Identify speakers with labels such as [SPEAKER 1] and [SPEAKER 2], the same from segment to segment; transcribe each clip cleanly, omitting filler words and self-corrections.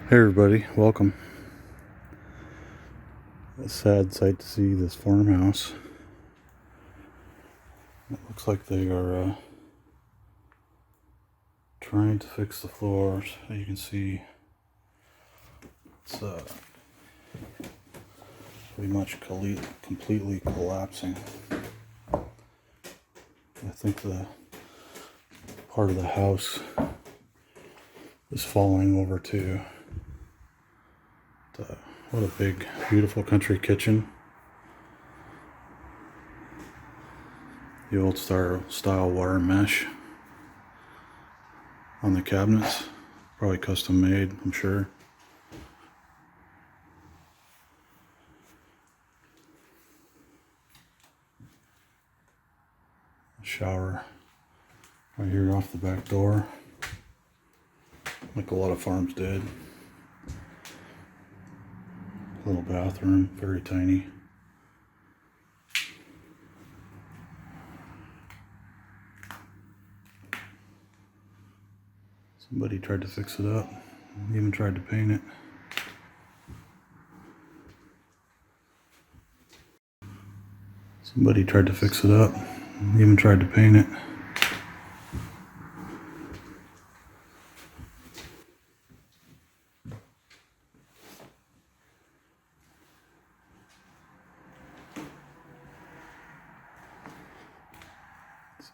[SPEAKER 1] Hey everybody, welcome. A sad sight to see this farmhouse. It looks like they are trying to fix the floors. As you can see, it's pretty much completely collapsing. I think the part of the house is falling over too. What a big, beautiful country kitchen. The old style wire mesh on the cabinets. Probably custom made, I'm sure. Shower right here off the back door, like a lot of farms did. Little bathroom, very tiny. Somebody tried to fix it up, even tried to paint it. Somebody tried to fix it up, even tried to paint it.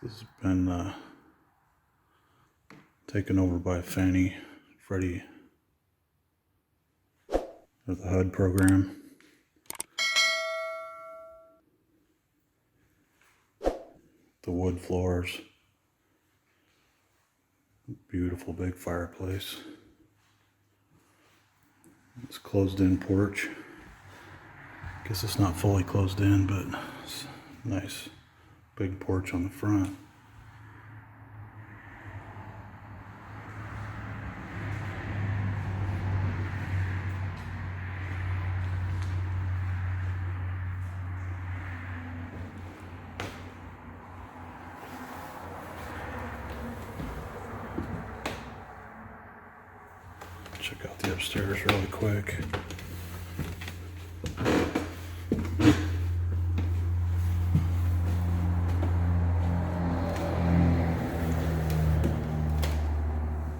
[SPEAKER 1] This has been taken over by Freddie of the HUD program. The wood floors. Beautiful big fireplace. It's closed in porch. Guess it's not fully closed in, but it's nice big porch on the front. Check out the upstairs really quick.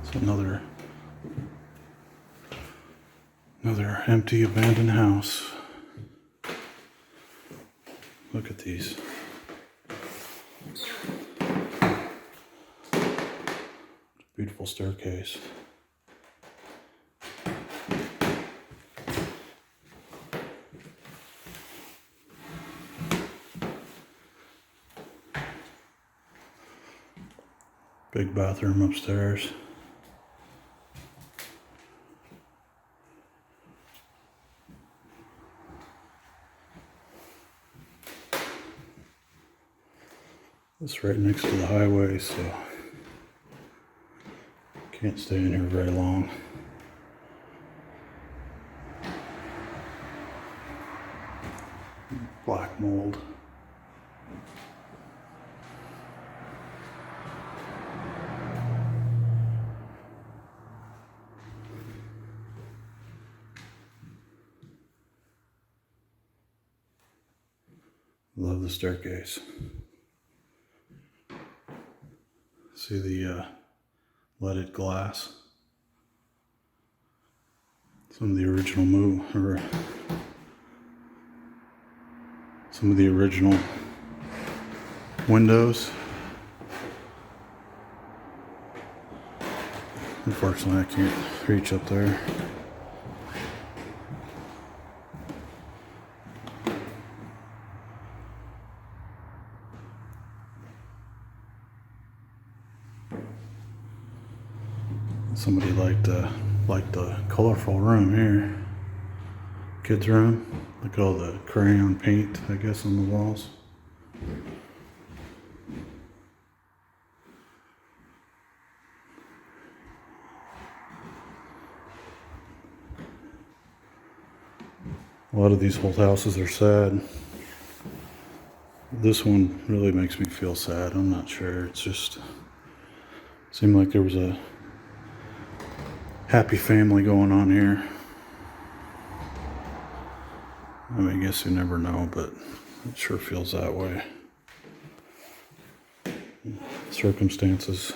[SPEAKER 1] It's another empty abandoned house. Look at these. Beautiful staircase. Big bathroom upstairs. It's right next to the highway, so can't stay in here very long. Black mold. Love the staircase. See the leaded glass. Some of the original some of the original windows. Unfortunately, I can't reach up there. Somebody liked the colorful room here. Kids' room. Look at all the crayon paint, I guess, on the walls. A lot of these old houses are sad. This one really makes me feel sad. I'm not sure. It's just seemed like there was a happy family going on here. I mean, I guess you never know, but it sure feels that way. Circumstances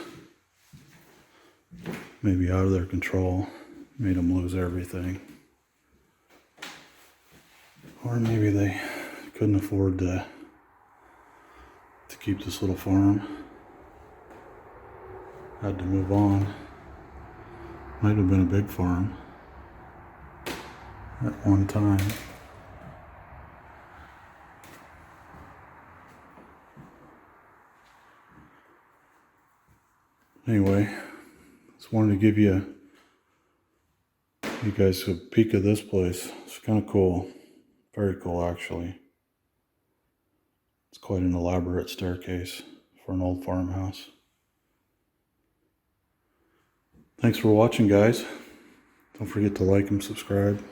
[SPEAKER 1] maybe out of their control made them lose everything. Or maybe they couldn't afford to keep this little farm. Had to move on. Might have been a big farm at one time. Anyway, just wanted to give you guys a peek of this place. It's kind of cool. Very cool, actually. It's quite an elaborate staircase for an old farmhouse. Thanks for watching, guys. Don't forget to like and subscribe.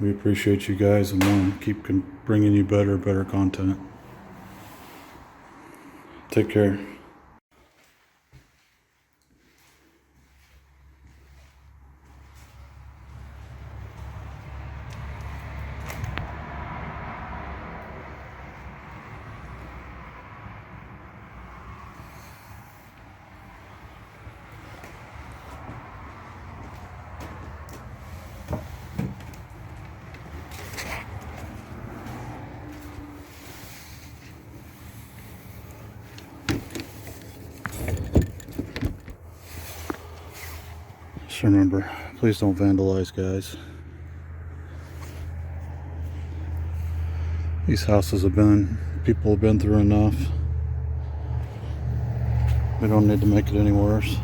[SPEAKER 1] We appreciate you guys and want to keep bringing you better content. Take care. Just remember, please don't vandalize, guys. These houses people have been through enough. We don't need to make it any worse.